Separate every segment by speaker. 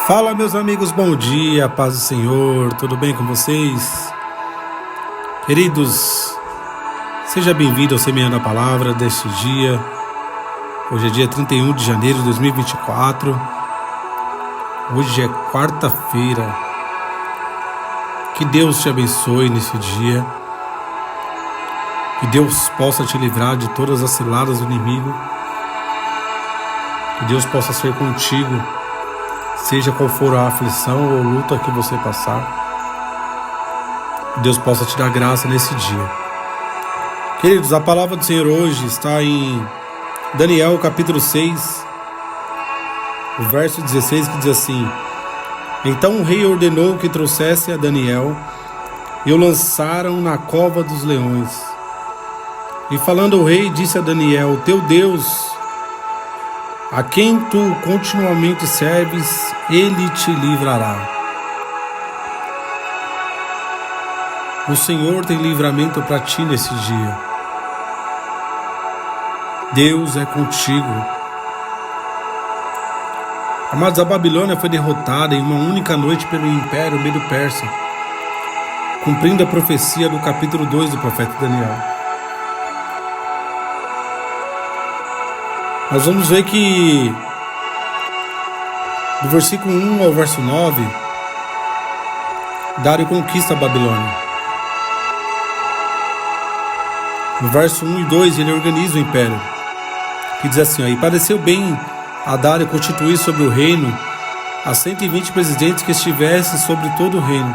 Speaker 1: Fala, meus amigos, bom dia, paz do Senhor, tudo bem com vocês? Queridos, seja bem-vindo ao Semeando a Palavra deste dia. Hoje é dia 31 de janeiro de 2024. Hoje é quarta-feira. Que Deus te abençoe nesse dia. Que Deus possa te livrar de todas as ciladas do inimigo. Que Deus possa ser contigo, seja qual for a aflição ou luta que você passar. Que Deus possa te dar graça nesse dia. Queridos, a palavra do Senhor hoje está em Daniel capítulo 6, o verso 16, que diz assim: Então o rei ordenou que trouxesse a Daniel e o lançaram na cova dos leões. E falando o rei, disse a Daniel: Teu Deus, a quem tu continuamente serves, ele te livrará. O Senhor tem livramento para ti nesse dia. Deus é contigo. Amados, a Babilônia foi derrotada em uma única noite pelo Império Medo-Persa, cumprindo a profecia do capítulo 2 do profeta Daniel. Nós vamos ver que do versículo 1 ao verso 9, Dário conquista a Babilônia. No verso 1 e 2 ele organiza o império, que diz assim: E pareceu bem a Dário constituir sobre o reino a 120 presidentes que estivessem sobre todo o reino,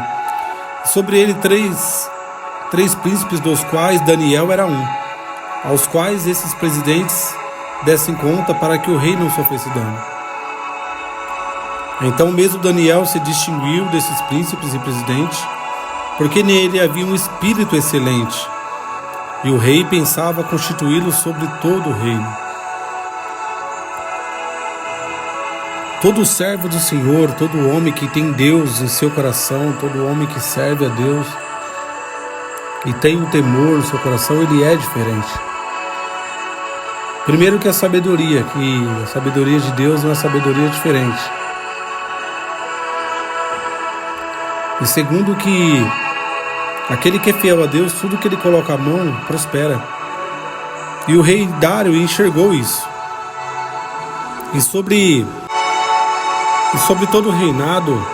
Speaker 1: e sobre ele três príncipes, dos quais Daniel era um, aos quais esses presidentes dessem conta para que o rei não sofresse dano. Então mesmo Daniel se distinguiu desses príncipes e presidentes, porque nele havia um espírito excelente, e o rei pensava constituí-lo sobre todo o reino. Todo servo do Senhor, todo homem que tem Deus em seu coração, todo homem que serve a Deus e tem um temor no seu coração, ele é diferente. Primeiro que a sabedoria de Deus é uma sabedoria diferente. E segundo que aquele que é fiel a Deus, tudo que ele coloca a mão, prospera. E o rei Dário enxergou isso. E sobre todo o reinado,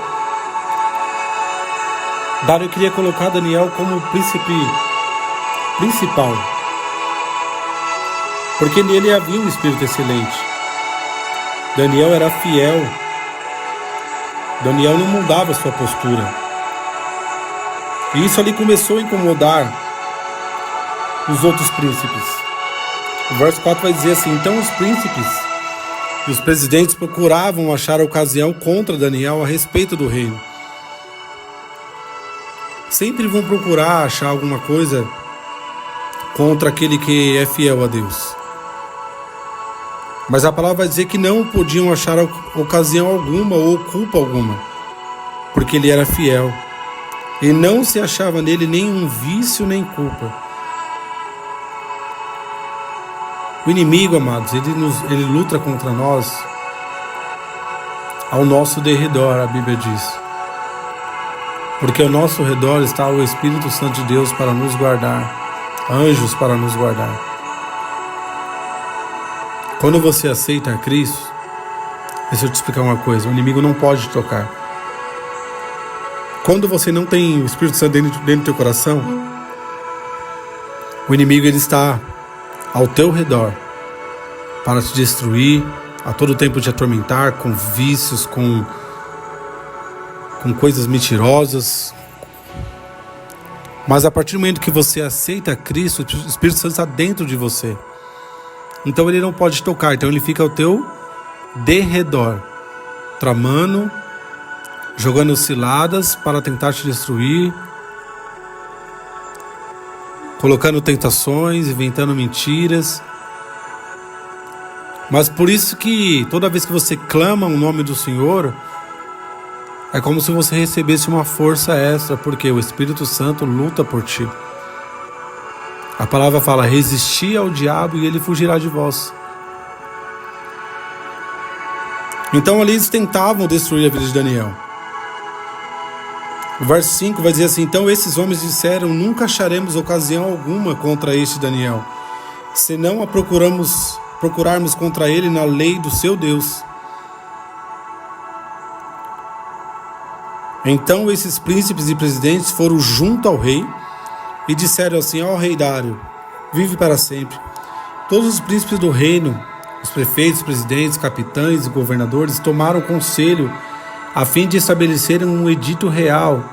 Speaker 1: Dário queria colocar Daniel como príncipe principal, porque nele havia um espírito excelente. Daniel era fiel. Daniel não mudava sua postura. E isso ali começou a incomodar os outros príncipes. O verso 4 vai dizer assim: Então os príncipes e os presidentes procuravam achar a ocasião contra Daniel a respeito do reino. Sempre vão procurar achar alguma coisa contra aquele que é fiel a Deus. Mas a palavra vai dizer que não podiam achar ocasião alguma ou culpa alguma, porque ele era fiel. E não se achava nele nenhum vício nem culpa. O inimigo, amados, ele luta contra nós ao nosso derredor, a Bíblia diz. Porque ao nosso redor está o Espírito Santo de Deus para nos guardar, anjos para nos guardar. Quando você aceita a Cristo, deixa eu te explicar uma coisa: o inimigo não pode te tocar. Quando você não tem o Espírito Santo dentro do teu coração, o inimigo ele está ao teu redor para te destruir, a todo tempo te atormentar com vícios, com coisas mentirosas. Mas a partir do momento que você aceita Cristo, o Espírito Santo está dentro de você. Então ele não pode te tocar, então ele fica ao teu derredor, tramando, jogando ciladas para tentar te destruir, colocando tentações, inventando mentiras. Mas por isso que toda vez que você clama o nome do Senhor, é como se você recebesse uma força extra, porque o Espírito Santo luta por ti. A palavra fala: resisti ao diabo e ele fugirá de vós. Então ali eles tentavam destruir a vida de Daniel. O verso 5 vai dizer assim: então esses homens disseram: nunca acharemos ocasião alguma contra este Daniel, senão a procurarmos contra ele na lei do seu Deus. Então esses príncipes e presidentes foram junto ao rei e disseram assim: ó rei Dário, vive para sempre. Todos os príncipes do reino, os prefeitos, presidentes, capitães e governadores tomaram conselho a fim de estabelecerem um edito real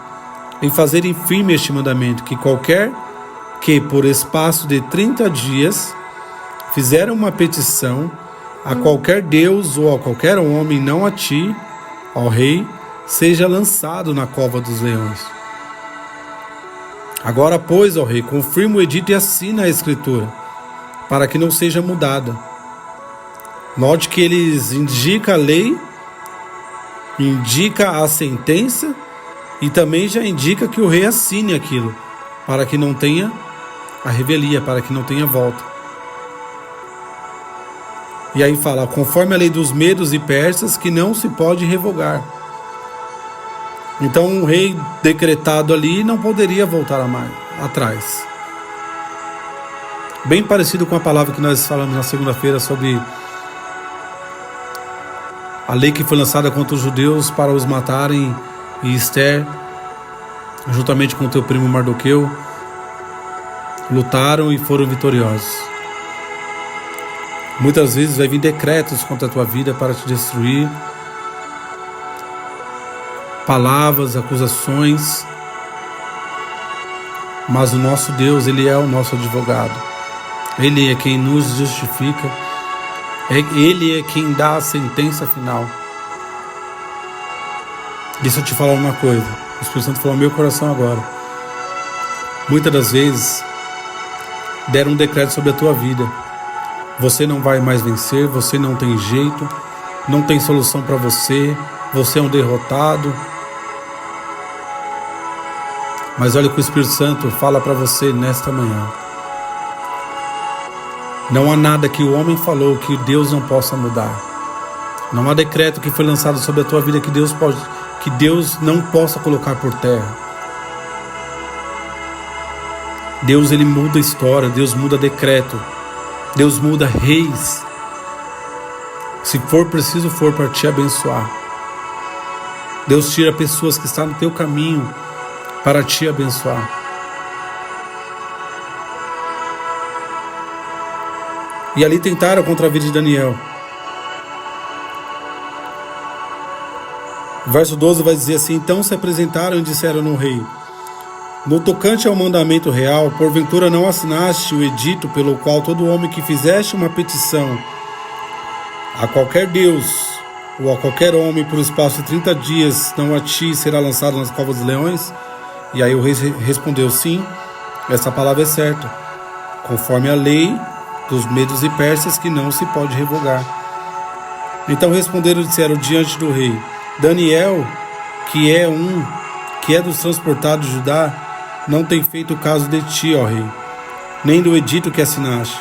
Speaker 1: em fazerem firme este mandamento, que qualquer que por espaço de 30 dias fizeram uma petição a qualquer deus ou a qualquer homem, não a ti, ó rei, seja lançado na cova dos leões. Agora, pois, ó rei, confirma o edito e assina a escritura, para que não seja mudada. Note que eles indicam a lei, indica a sentença e também já indica que o rei assine aquilo, para que não tenha a revelia, para que não tenha volta. E aí fala: conforme a lei dos medos e persas, que não se pode revogar. Então um rei decretado ali não poderia voltar atrás. Bem parecido com a palavra que nós falamos na segunda-feira sobre a lei que foi lançada contra os judeus para os matarem, e Esther, juntamente com o teu primo Mardoqueu, lutaram e foram vitoriosos. Muitas vezes vai vir decretos contra a tua vida para te destruir, palavras, acusações, mas o nosso Deus, Ele é o nosso advogado. Ele é quem nos justifica, Ele é quem dá a sentença final. Deixa eu te falar uma coisa, o Espírito Santo falou no meu coração agora. Muitas das vezes deram um decreto sobre a tua vida: você não vai mais vencer, você não tem jeito, não tem solução para você, você é um derrotado. Mas olha o que o Espírito Santo fala para você nesta manhã: não há nada que o homem falou que Deus não possa mudar. Não há decreto que foi lançado sobre a tua vida que Deus não possa colocar por terra. Deus, Ele muda a história, Deus muda decreto, Deus muda reis, se for preciso for para te abençoar. Deus tira pessoas que estão no teu caminho para te abençoar. E ali tentaram contra a vida de Daniel. O verso 12 vai dizer assim: então se apresentaram e disseram no rei: no tocante ao mandamento real, porventura não assinaste o edito pelo qual todo homem que fizeste uma petição a qualquer deus ou a qualquer homem por espaço de 30 dias, não a ti, será lançado nas covas dos leões? E aí o rei respondeu: sim, essa palavra é certa, conforme a lei dos medos e persas, que não se pode revogar. Então responderam e disseram diante do rei: Daniel, que é dos transportados de Judá, não tem feito caso de ti, ó rei, nem do edito que assinaste.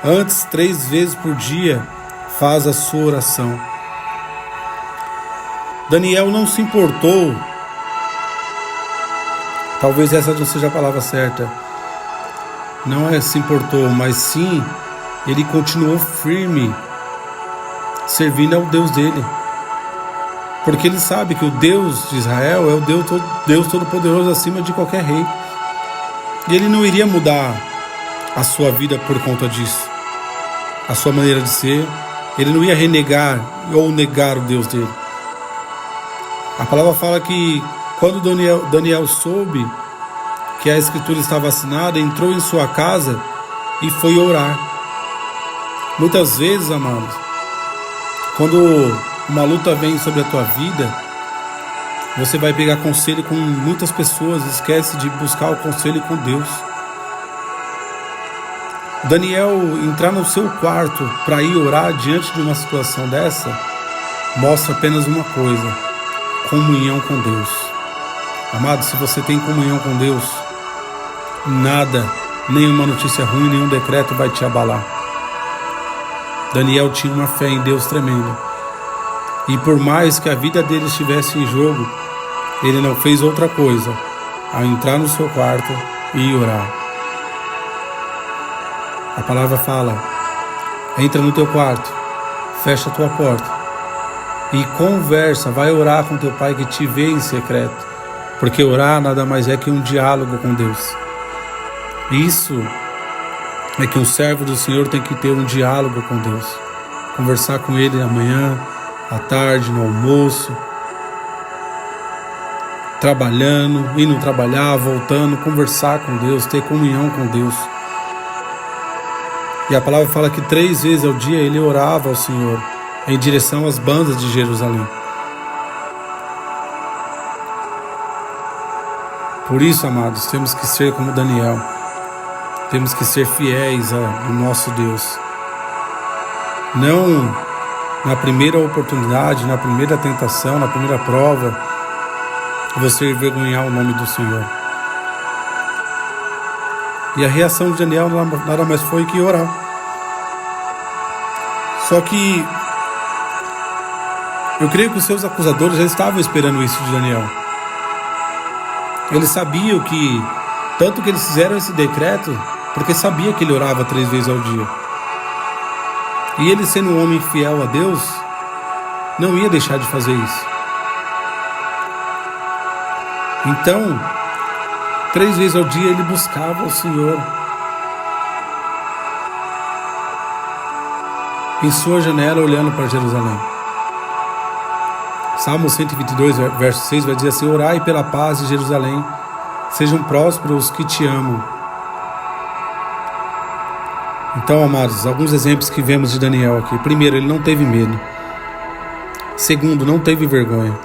Speaker 1: Antes, 3 vezes por dia faz a sua oração. Daniel não se importou, talvez essa não seja a palavra certa, não é se importou, mas sim, ele continuou firme, servindo ao Deus dele. Porque ele sabe que o Deus de Israel é o Deus Todo-Poderoso acima de qualquer rei. E ele não iria mudar a sua vida por conta disso, a sua maneira de ser. Ele não ia renegar ou negar o Deus dele. A palavra fala que quando Daniel soube que a escritura estava assinada, entrou em sua casa e foi orar. Muitas vezes, amados, quando uma luta vem sobre a tua vida, você vai pegar conselho com muitas pessoas, esquece de buscar o conselho com Deus. Daniel entrar no seu quarto para ir orar diante de uma situação dessa, mostra apenas uma coisa: comunhão com Deus. Amado, se você tem comunhão com Deus, nada, nenhuma notícia ruim, nenhum decreto vai te abalar. Daniel tinha uma fé em Deus tremenda. E por mais que a vida dele estivesse em jogo, ele não fez outra coisa ao entrar no seu quarto e orar. A palavra fala: entra no teu quarto, fecha a tua porta e conversa, vai orar com teu pai que te vê em secreto, porque orar nada mais é que um diálogo com Deus. Isso é que um servo do Senhor tem que ter um diálogo com Deus, conversar com Ele amanhã, à tarde, no almoço, trabalhando, indo trabalhar, voltando, conversar com Deus, ter comunhão com Deus. E a palavra fala que 3 vezes ao dia ele orava ao Senhor em direção às bandas de Jerusalém. Por isso, amados, temos que ser como Daniel. Temos que ser fiéis ao nosso Deus. Não na primeira oportunidade, na primeira tentação, na primeira prova, você envergonhar o nome do Senhor. E a reação de Daniel nada mais foi que orar. Só que eu creio que os seus acusadores já estavam esperando isso de Daniel. Eles sabiam que, tanto que eles fizeram esse decreto, porque sabia que ele orava 3 vezes ao dia. E ele, sendo um homem fiel a Deus, não ia deixar de fazer isso. Então, 3 vezes ao dia ele buscava o Senhor. Em sua janela, olhando para Jerusalém. Salmo 122, verso 6 vai dizer assim: orai pela paz de Jerusalém, sejam prósperos os que te amam. Então, amados, alguns exemplos que vemos de Daniel aqui. Primeiro, ele não teve medo. Segundo, não teve vergonha.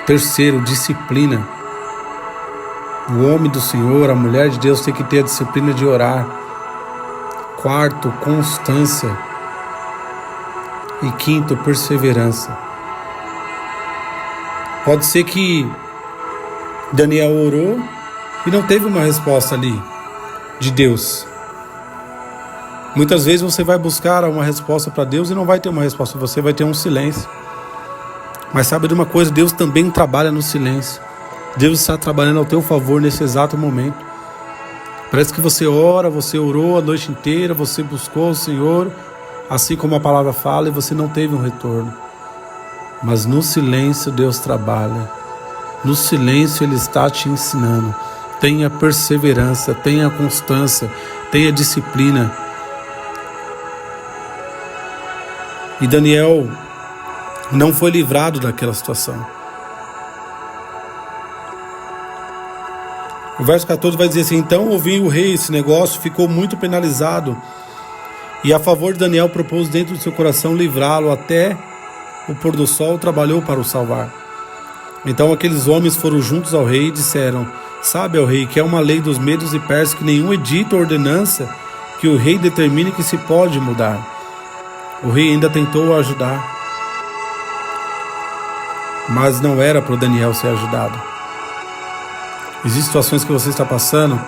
Speaker 1: Terceiro, disciplina. O homem do Senhor, a mulher de Deus tem que ter a disciplina de orar. Quarto, constância. E quinto, perseverança. Pode ser que Daniel orou e não teve uma resposta ali de Deus. Muitas vezes você vai buscar uma resposta para Deus e não vai ter uma resposta, você vai ter um silêncio. Mas sabe de uma coisa, Deus também trabalha no silêncio. Deus está trabalhando ao teu favor nesse exato momento. Parece que você ora, você orou a noite inteira, você buscou o Senhor, assim como a palavra fala, e você não teve um retorno. Mas no silêncio Deus trabalha. No silêncio Ele está te ensinando. Tenha perseverança, tenha constância, tenha disciplina. E Daniel não foi livrado daquela situação. O verso 14 vai dizer assim: então ouviu o rei esse negócio, ficou muito penalizado, e a favor de Daniel propôs dentro do seu coração livrá-lo até o pôr do sol, trabalhou para o salvar. Então aqueles homens foram juntos ao rei e disseram: sabe, ó rei, que é uma lei dos medos e persas que nenhum edito ou ordenança que o rei determine que se pode mudar. O rei ainda tentou ajudar, mas não era para o Daniel ser ajudado. Existem situações que você está passando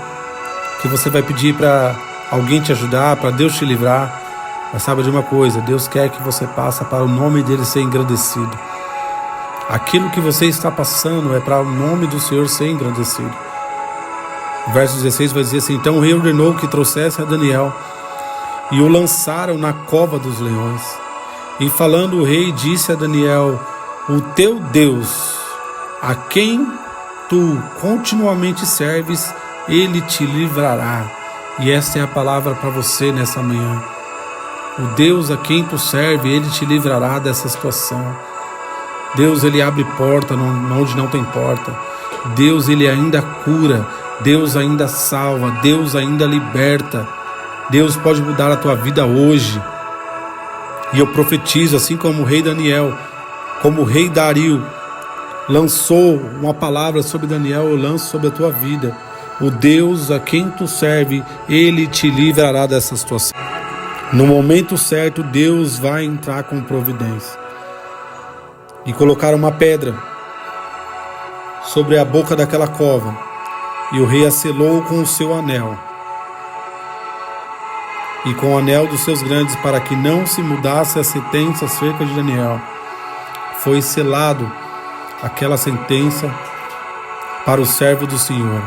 Speaker 1: que você vai pedir para alguém te ajudar, para Deus te livrar. Mas sabe de uma coisa, Deus quer que você passe para o nome dele ser engrandecido. Aquilo que você está passando é para o nome do Senhor ser engrandecido. O verso 16 vai dizer assim: então o rei ordenou que trouxesse a Daniel e o lançaram na cova dos leões. E falando o rei disse a Daniel: o teu Deus, a quem tu continuamente serves, ele te livrará. E esta é a palavra para você nessa manhã. O Deus a quem tu serve, ele te livrará dessa situação. Deus, ele abre porta onde não tem porta. Deus, ele ainda cura. Deus ainda salva. Deus ainda liberta. Deus pode mudar a tua vida hoje. E eu profetizo, assim como o rei Daniel, como o rei Dario lançou uma palavra sobre Daniel, eu lanço sobre a tua vida. O Deus a quem tu serve, ele te livrará dessa situação. No momento certo, Deus vai entrar com providência. E colocaram uma pedra sobre a boca daquela cova, e o rei a selou com o seu anel e com o anel dos seus grandes, para que não se mudasse a sentença acerca de Daniel. foi selado aquela sentença para o servo do Senhor.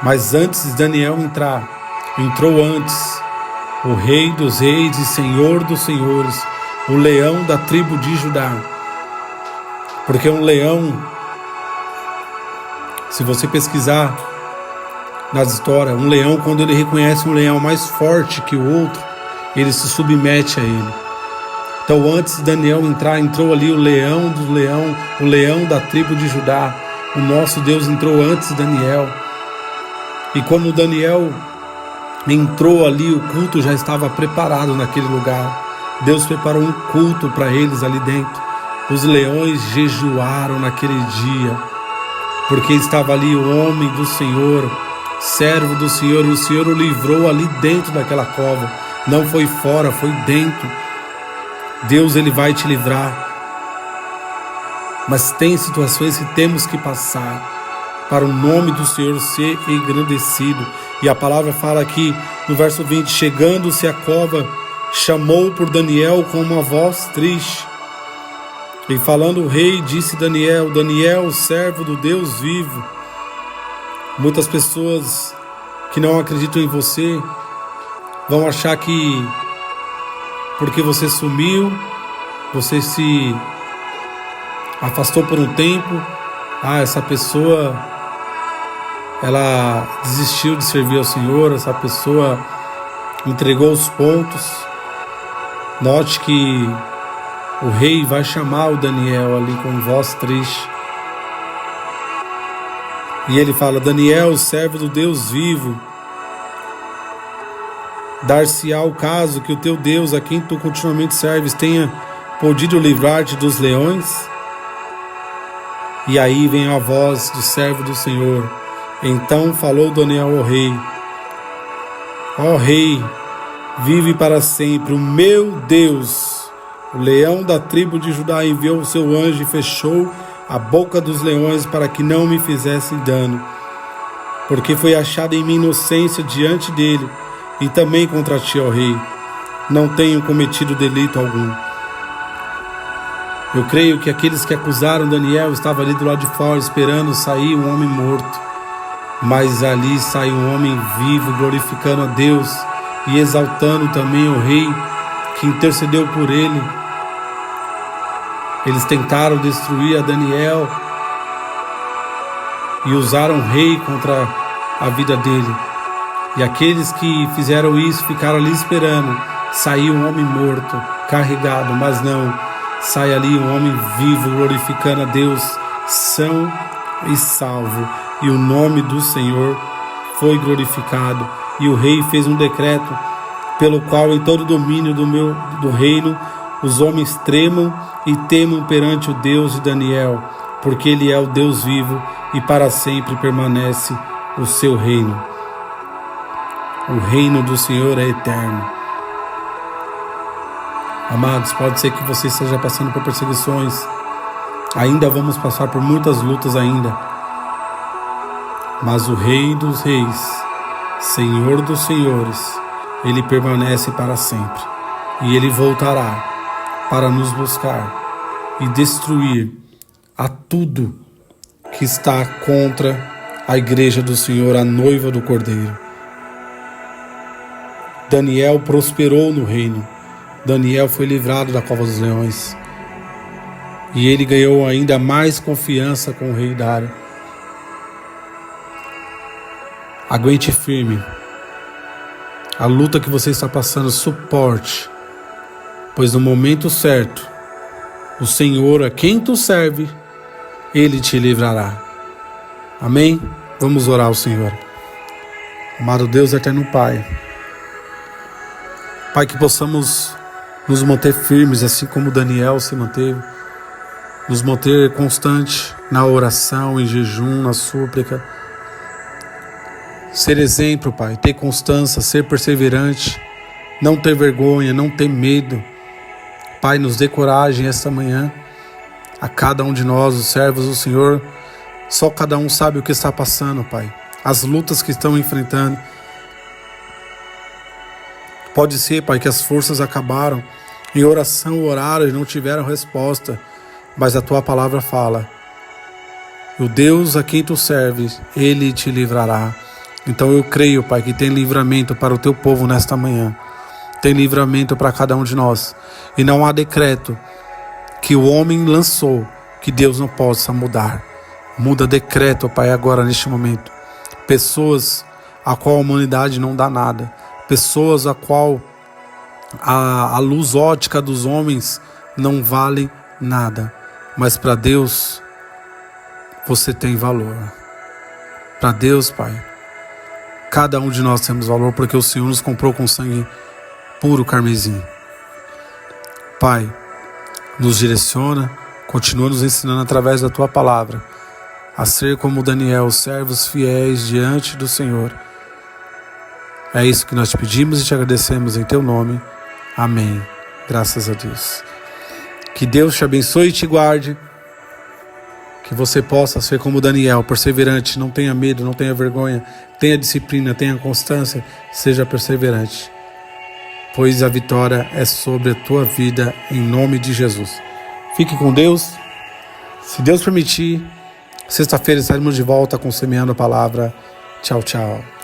Speaker 1: Mas antes de Daniel entrar, entrou antes o Rei dos Reis e Senhor dos Senhores, o leão da tribo de Judá. Porque um leão, se você pesquisar nas histórias, um leão, quando ele reconhece um leão mais forte que o outro, ele se submete a ele. Então, antes de Daniel entrar, entrou ali o leão do leão, o leão da tribo de Judá. O nosso Deus entrou antes de Daniel. E quando Daniel entrou ali, o culto já estava preparado naquele lugar. Deus preparou um culto para eles ali dentro. Os leões jejuaram naquele dia, porque estava ali o homem do Senhor, servo do Senhor, e o Senhor o livrou ali dentro daquela cova. Não foi fora, foi dentro. Deus, ele vai te livrar. Mas tem situações que temos que passar para o nome do Senhor ser engrandecido. E a palavra fala aqui no verso 20: chegando-se à cova, chamou por Daniel com uma voz triste. E falando o rei, disse Daniel: Daniel, servo do Deus vivo. Muitas pessoas que não acreditam em você vão achar que porque você sumiu, você se afastou por um tempo, essa pessoa ela desistiu de servir ao Senhor, essa pessoa entregou os pontos. Note que o rei vai chamar o Daniel ali com voz triste. E ele fala: Daniel, servo do Deus vivo, dar-se-á o caso que o teu Deus, a quem tu continuamente serves, tenha podido livrar-te dos leões? E aí vem a voz do servo do Senhor. Então falou Daniel ao rei: ó rei, vive para sempre o meu Deus. O leão da tribo de Judá enviou o seu anjo e fechou a boca dos leões para que não me fizessem dano, porque foi achada em mim inocência diante dele, e também contra ti, ó rei, não tenho cometido delito algum. Eu creio que aqueles que acusaram Daniel estavam ali do lado de fora esperando sair um homem morto, mas ali sai um homem vivo, glorificando a Deus e exaltando também o rei que intercedeu por ele. Eles tentaram destruir a Daniel e usaram o rei contra a vida dele. E aqueles que fizeram isso ficaram ali esperando. Saiu um homem morto, carregado, mas não. Sai ali um homem vivo, glorificando a Deus, são e salvo. E o nome do Senhor foi glorificado. E o rei fez um decreto pelo qual em todo o domínio do reino os homens tremam e temam perante o Deus de Daniel, porque ele é o Deus vivo e para sempre permanece o seu reino. O reino do Senhor é eterno. Amados, pode ser que você esteja passando por perseguições. Ainda vamos passar por muitas lutas ainda. Mas o Rei dos Reis, Senhor dos Senhores, ele permanece para sempre. E ele voltará para nos buscar e destruir a tudo que está contra a igreja do Senhor, a noiva do Cordeiro. Daniel prosperou no reino. Daniel foi livrado da cova dos leões. E ele ganhou ainda mais confiança com o rei Dário. Aguente firme. A luta que você está passando, suporte. Pois no momento certo, o Senhor a quem tu serve, ele te livrará. Amém? Vamos orar ao Senhor. Amado Deus, eterno Pai. Pai, que possamos nos manter firmes, assim como Daniel se manteve. Nos manter constante na oração, em jejum, na súplica. Ser exemplo, Pai, ter constância, ser perseverante, não ter vergonha, não ter medo. Pai, nos dê coragem esta manhã, a cada um de nós, os servos do Senhor. Só cada um sabe o que está passando, Pai, as lutas que estão enfrentando. Pode ser, Pai, que as forças acabaram, em oração oraram e não tiveram resposta. mas a tua palavra fala: o Deus a quem tu serves, Ele te livrará. Então eu creio, Pai, que tem livramento para o teu povo nesta manhã. Tem livramento para cada um de nós. E não há decreto que o homem lançou que Deus não possa mudar. Muda decreto, Pai, agora neste momento. Pessoas a qual a humanidade não dá nada. Pessoas a qual a luz ótica dos homens não vale nada. Mas para Deus, você tem valor. Para Deus, Pai, cada um de nós temos valor, porque o Senhor nos comprou com sangue puro carmesim. Pai, nos direciona, continua nos ensinando através da tua palavra a ser como Daniel, servos fiéis diante do Senhor. É isso que nós te pedimos e te agradecemos em teu nome. Amém. Graças a Deus. Que Deus te abençoe e te guarde. Que você possa ser como Daniel, perseverante, não tenha medo, não tenha vergonha, tenha disciplina, tenha constância, seja perseverante, pois a vitória é sobre a tua vida, em nome de Jesus. Fique com Deus. Se Deus permitir, sexta-feira estaremos de volta com Semeando a Palavra. Tchau, tchau.